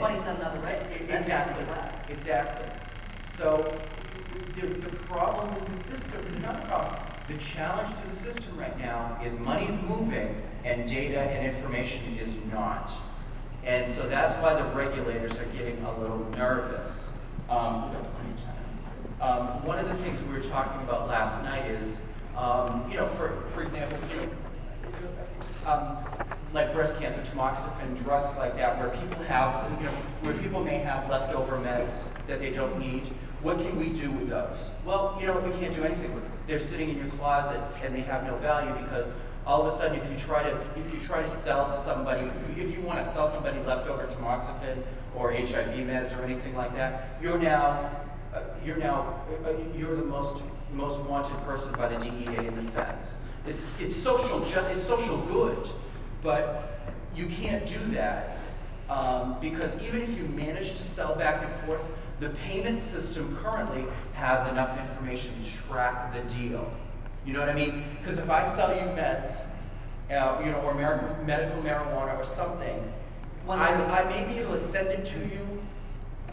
27 other regs. Exactly. Exactly. So the problem with the system is not a problem. The challenge to the system right now is money's moving and data and information is not. And so that's why the regulators are getting a little nervous. We've got plenty of time. One of the things we were talking about last night is, for example, like breast cancer, tamoxifen, drugs like that, where people have, where people may have leftover meds that they don't need. What can we do with those? Well, we can't do anything with them. They're sitting in your closet and they have no value because all of a sudden, if you try to sell somebody, if you want to sell somebody leftover tamoxifen or HIV meds or anything like that, you're the most wanted person by the DEA and the feds. It's social good, but you can't do that because even if you manage to sell back and forth, the payment system currently has enough information to track the deal. You know what I mean? Because if I sell you meds, or medical marijuana or something, I may be able to send it to you,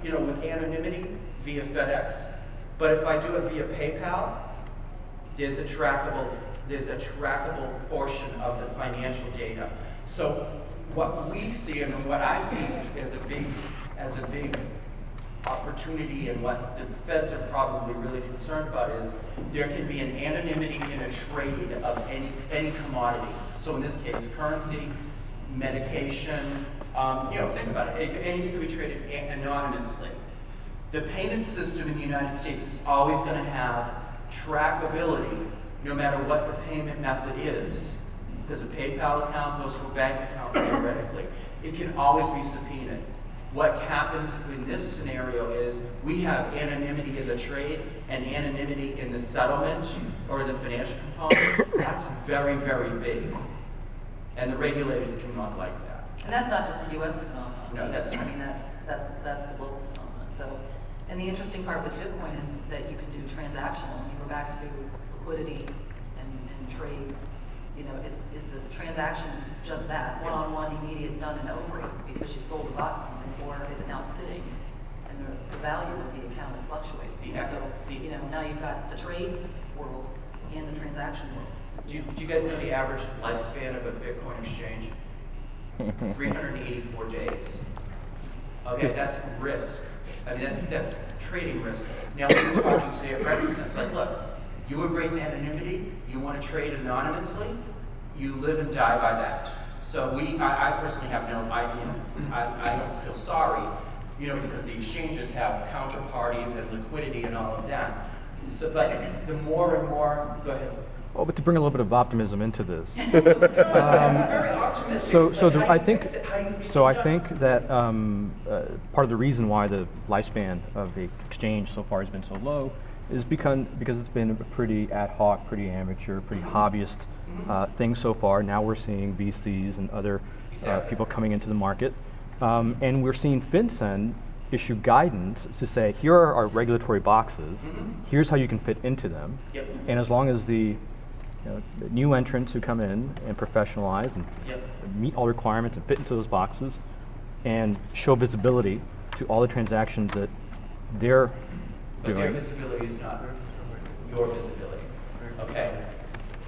with anonymity via FedEx. But if I do it via PayPal, there's a trackable portion of the financial data. So what we see and what I see as a big opportunity, and what the feds are probably really concerned about, is there can be an anonymity in a trade of any commodity. So in this case, currency, medication, think about it. Anything can be traded anonymously. The payment system in the United States is always going to have trackability, no matter what the payment method is. Because a PayPal account goes to a bank account theoretically. It can always be subpoenaed. What happens in this scenario is we have anonymity in the trade and anonymity in the settlement or the financial component. That's very, very big. And the regulators do not like that. And that's not just a U.S. phenomenon. No, that's the global phenomenon. So, and the interesting part with Bitcoin is that you can do transactional. And we're back to liquidity and trades. Is the transaction just that, one-on-one, immediate, done and over, because you sold or bought something, or is it now sitting and the value of the account is fluctuating? Yeah. So, now you've got the trade world and the transaction world. Do you guys know the average lifespan of a Bitcoin exchange? 384 days. Okay, that's risk. I mean, that's trading risk. Now, we were talking today at breakfast, and it's like, look, you embrace anonymity, you want to trade anonymously, you live and die by that. So I personally have no idea. I don't feel sorry, because the exchanges have counterparties and liquidity and all of that. So, but the more and more, go ahead. Well, but to bring a little bit of optimism into this, very optimistic. I think that part of the reason why the lifespan of the exchange so far has been so low is because it's been a pretty ad hoc, pretty amateur, pretty hobbyist thing so far. Now we're seeing VCs and other people coming into the market, and we're seeing FinCEN issue guidance to say, here are our regulatory boxes, here's how you can fit into them, and as long as the new entrants who come in and professionalize and meet all requirements and fit into those boxes and show visibility to all the transactions that they're doing. Their visibility is not your visibility. Okay.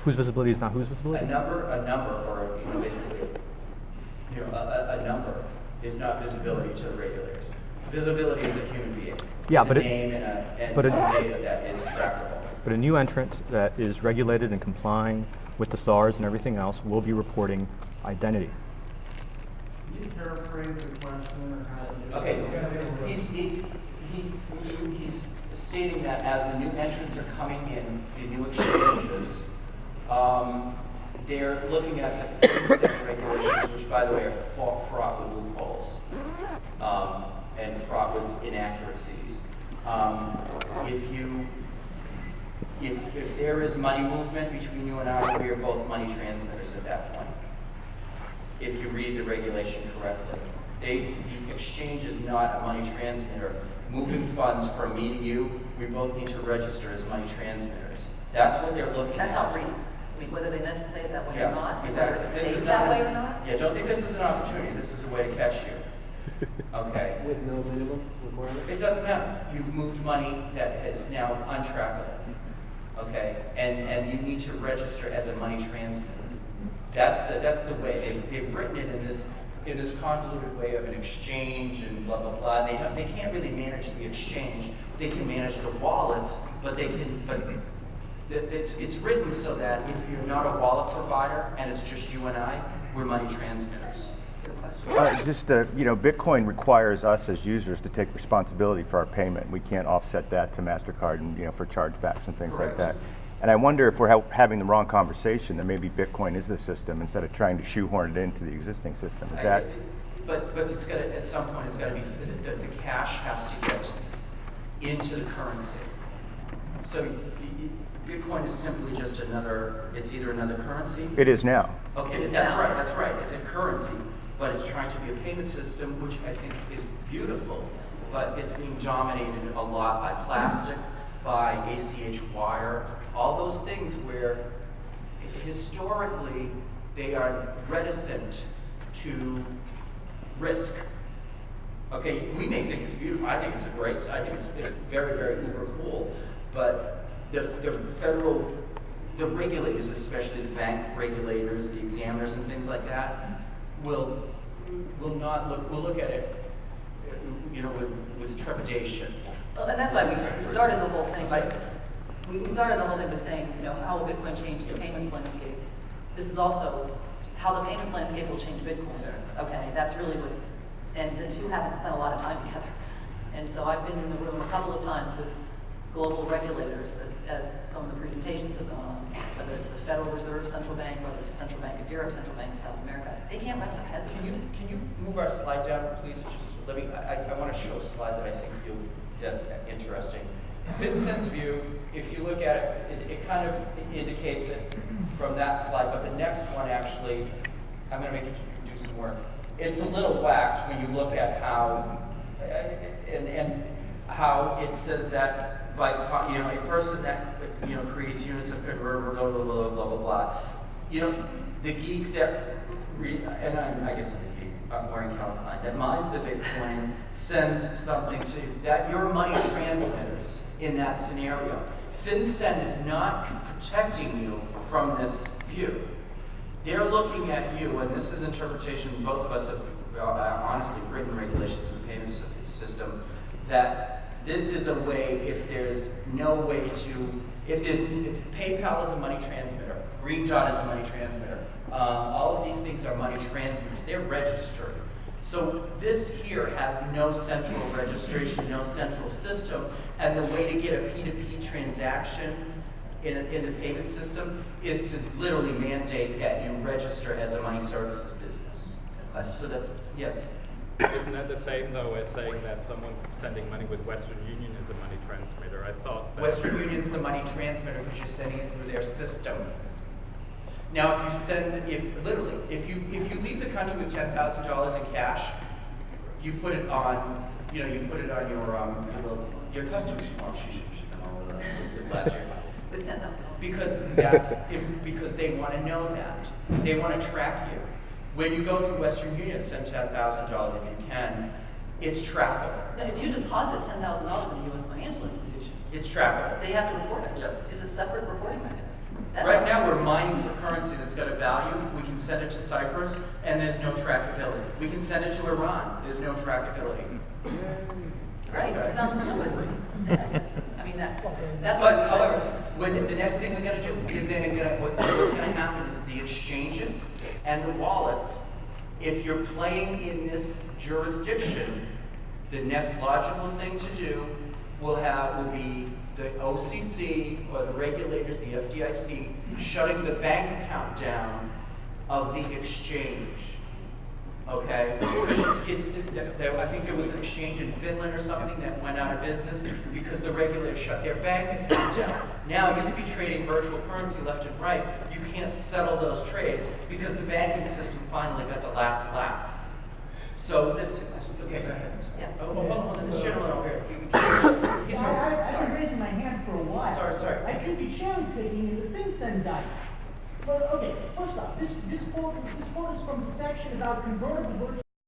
Whose visibility is not whose visibility? A number, or basically, a number is not visibility to the regulators. Visibility is a human being. Yeah, it's but a name and some data that is trackable. But a new entrant that is regulated and complying with the SARs and everything else will be reporting identity. Can you paraphrase the question? Okay, he's stating that as the new entrants are coming in, the new exchanges, they're looking at the FinCEN regulations, which, by the way, are fraught with loopholes and fraught with inaccuracies. If there is money movement between you and I, we are both money transmitters at that point. If you read the regulation correctly, the exchange is not a money transmitter. Moving funds from me to you, we both need to register as money transmitters. That's what they're looking at. That's how it reads. I mean, whether they meant to say it that way or not, exactly. whether it stays that way or not. Yeah, don't think this is an opportunity. This is a way to catch you. Okay? With no minimum requirement? It doesn't matter. You've moved money that is now untrackable. Okay? And you need to register as a money transmitter. That's the way they've written it in this convoluted way of an exchange and blah blah blah. They can't really manage the exchange. They can manage the wallets, but it's written so that if you're not a wallet provider and it's just you and I, we're money transmitters. Good question. Bitcoin requires us as users to take responsibility for our payment. We can't offset that to MasterCard and, for chargebacks and things Correct. like that. And I wonder if we're having the wrong conversation, that maybe Bitcoin is the system instead of trying to shoehorn it into the existing system. Is that? But it's got to, at some point, it's got to be, the cash has to get into the currency. So Bitcoin is simply just it's either another currency. It is now. Okay, It is that's now. right, that's right. It's a currency, but it's trying to be a payment system, which I think is beautiful, but it's being dominated a lot by plastic, by ACH wire, all those things where historically they are reticent to risk. Okay, we may think it's beautiful. I think it's I think it's very, very uber cool, but the regulators, especially the bank regulators, the examiners and things like that, will look at it, with trepidation. Well, and that's why we started the whole thing by, we started the whole thing by saying, how will Bitcoin change the payments landscape? This is also how the payments landscape will change Bitcoin. Exactly. Okay, that's really what, and the two haven't spent a lot of time together. And so I've been in the room a couple of times with global regulators as some of the presentations have gone on, whether it's the Federal Reserve Central Bank, whether it's the Central Bank of Europe, Central Bank of South America. They can't wrap their heads around it. Can you move our slide down, please? I want to show a slide that I think that's interesting. FinCEN's view, if you look at it, it kind of indicates it from that slide, but the next one actually, I'm going to make you do some work. It's a little whacked when you look at how, and how it says that by, a person that, creates units of convertible, blah, blah, blah, blah, blah, blah. The geek that, and I guess I'm the geek, I'm wearing Calvin Klein, that mines the Bitcoin, sends something to, that your money transmitters in that scenario. FinCEN is not protecting you from this view. They're looking at you, and this is interpretation, both of us have honestly written regulations in the payment system, that this is a way, if there's no way to, if PayPal is a money transmitter, Green Dot is a money transmitter, all of these things are money transmitters, they're registered. So this here has no central registration, no central system, and the way to get a P2P transaction in the payment system is to literally mandate that you register as a money services business. So that's, yes? Isn't that the same though as saying that someone sending money with Western Union is a money transmitter? I thought that Western Union's the money transmitter because you're sending it through their system. Now, if you leave the country with $10,000 in cash, you put it on, your customs form. She come over last year. With $10,000. Because they want to know that. They want to track you. When you go through Western Union, send $10,000 if you can. It's trackable. Now, if you deposit $10,000 in a U.S. financial institution, It's trackable. they have to report it. Yep. It's a separate reporting mechanism. That's Right all. now, we're mining for currency that's got a value. We can send it to Cyprus, and there's no trackability. We can send it to Iran. There's no trackability. Right, Okay. it sounds good. Yeah. I mean, that's But what. however, when the next thing we're going to do is then what's going to happen is the exchanges and the wallets. If you're playing in this jurisdiction, the next logical thing to do will be the OCC or the regulators, the FDIC, shutting the bank account down of the exchange. Okay, I think there was an exchange in Finland or something that went out of business because the regulators shut their bank account down. Now you could be trading virtual currency left and right. You can't settle those trades because the banking system finally got the last laugh. So There's two questions. okay, go ahead. Yeah. Oh, hold on, this gentleman over here. He's I've been sorry. raising my hand for a while. Sorry. I could be cherry picking in the FinCEN guidance. But okay, first off, this quote is from the section about convertible virtual